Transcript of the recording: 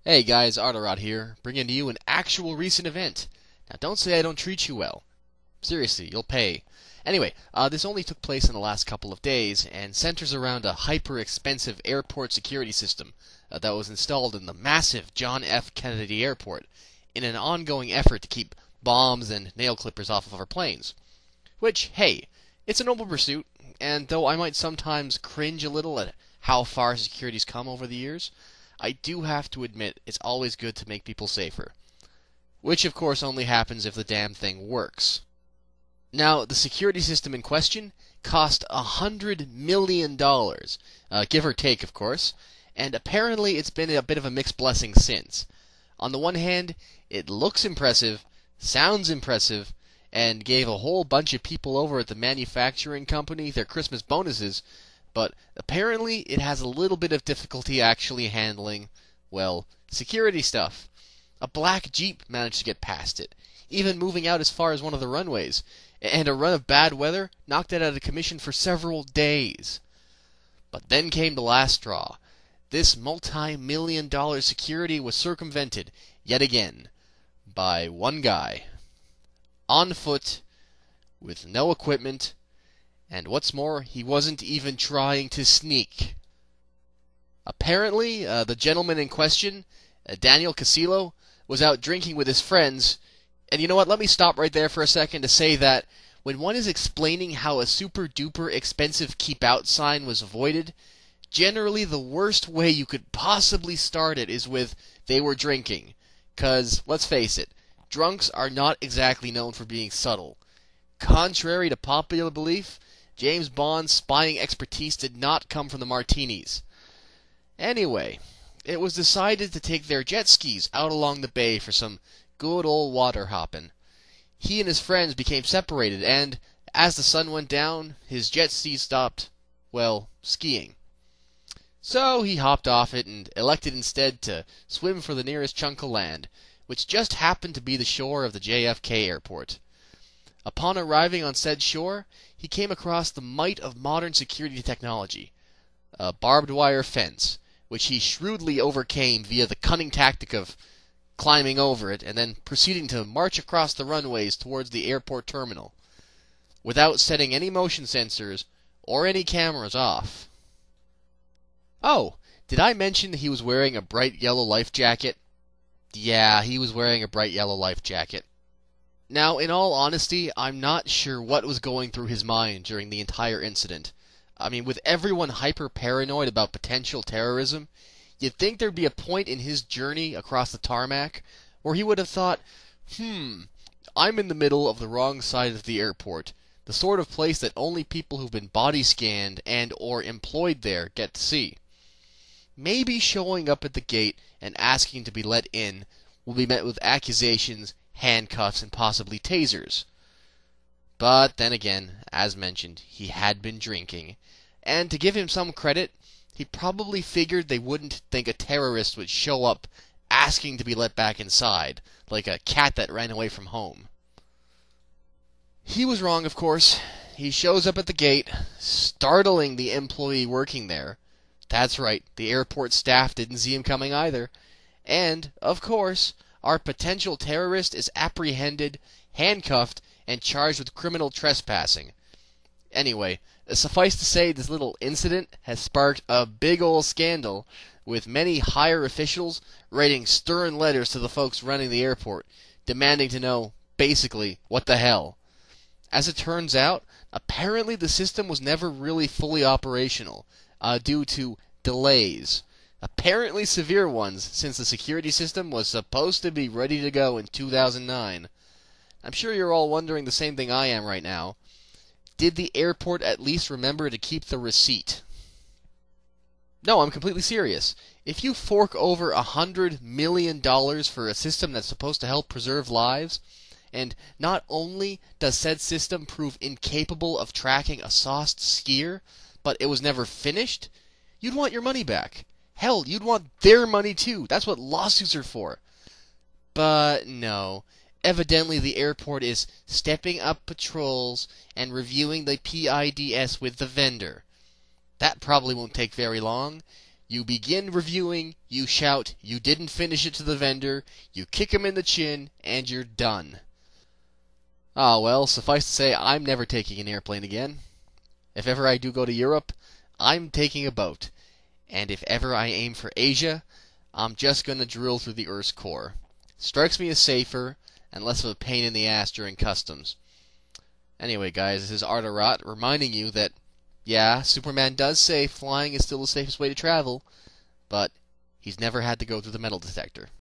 Hey guys, Arterod here, bringing to you an actual recent event. Now don't say I don't treat you well. Seriously, you'll pay. Anyway, this only took place in the last couple of days, and centers around a hyper-expensive airport security system that was installed in the massive John F. Kennedy Airport in an ongoing effort to keep bombs and nail clippers off of our planes. Which, hey, it's a noble pursuit, and though I might sometimes cringe a little at how far security's come over the years, I do have to admit it's always good to make people safer. Which, of course, only happens if the damn thing works. Now, the security system in question cost $100 million, give or take, of course, and apparently it's been a bit of a mixed blessing since. On the one hand, it looks impressive, sounds impressive, and gave a whole bunch of people over at the manufacturing company their Christmas bonuses, but apparently it has a little bit of difficulty actually handling, well, security stuff. A black Jeep managed to get past it, even moving out as far as one of the runways, and a run of bad weather knocked it out of commission for several days. But then came the last straw. This multi-million-dollar security was circumvented, yet again, by one guy. On foot, with no equipment, and what's more, he wasn't even trying to sneak. Apparently, the gentleman in question, Daniel Casillo, was out drinking with his friends. And you know what? Let me stop right there for a second to say that when one is explaining how a super-duper expensive keep-out sign was avoided, generally the worst way you could possibly start it is with, they were drinking. 'Cause, let's face it, drunks are not exactly known for being subtle. Contrary to popular belief, James Bond's spying expertise did not come from the martinis. Anyway, it was decided to take their jet skis out along the bay for some good old water hopping. He and his friends became separated, and as the sun went down, his jet skis stopped, well, skiing. So he hopped off it and elected instead to swim for the nearest chunk of land, which just happened to be the shore of the JFK airport. Upon arriving on said shore, he came across the might of modern security technology, a barbed wire fence, which he shrewdly overcame via the cunning tactic of climbing over it and then proceeding to march across the runways towards the airport terminal, without setting any motion sensors or any cameras off. Oh, did I mention he was wearing a bright yellow life jacket? Yeah, he was wearing a bright yellow life jacket. Now, in all honesty, I'm not sure what was going through his mind during the entire incident. I mean, with everyone hyper-paranoid about potential terrorism, you'd think there'd be a point in his journey across the tarmac where he would have thought, I'm in the middle of the wrong side of the airport, the sort of place that only people who've been body scanned and or employed there get to see. Maybe showing up at the gate and asking to be let in will be met with accusations, handcuffs, and possibly tasers. But then again, as mentioned, he had been drinking, and to give him some credit, he probably figured they wouldn't think a terrorist would show up asking to be let back inside, like a cat that ran away from home. He was wrong, of course. He shows up at the gate, startling the employee working there. That's right, the airport staff didn't see him coming either. And, of course, our potential terrorist is apprehended, handcuffed, and charged with criminal trespassing. Anyway, suffice to say this little incident has sparked a big old scandal, with many higher officials writing stern letters to the folks running the airport, demanding to know, basically, what the hell. As it turns out, apparently the system was never really fully operational, due to delays. Apparently severe ones, since the security system was supposed to be ready to go in 2009. I'm sure you're all wondering the same thing I am right now. Did the airport at least remember to keep the receipt? No, I'm completely serious. If you fork over $100 million for a system that's supposed to help preserve lives, and not only does said system prove incapable of tracking a sauced skier, but it was never finished, you'd want your money back. Hell, you'd want their money too. That's what lawsuits are for. But no. Evidently the airport is stepping up patrols and reviewing the PIDs with the vendor. That probably won't take very long. You begin reviewing, you shout, you didn't finish it to the vendor, you kick him in the chin, and you're done. Ah, well, suffice to say, I'm never taking an airplane again. If ever I do go to Europe, I'm taking a boat. And if ever I aim for Asia, I'm just going to drill through the Earth's core. Strikes me as safer and less of a pain in the ass during customs. Anyway, guys, this is Arterot reminding you that, yeah, Superman does say flying is still the safest way to travel, but he's never had to go through the metal detector.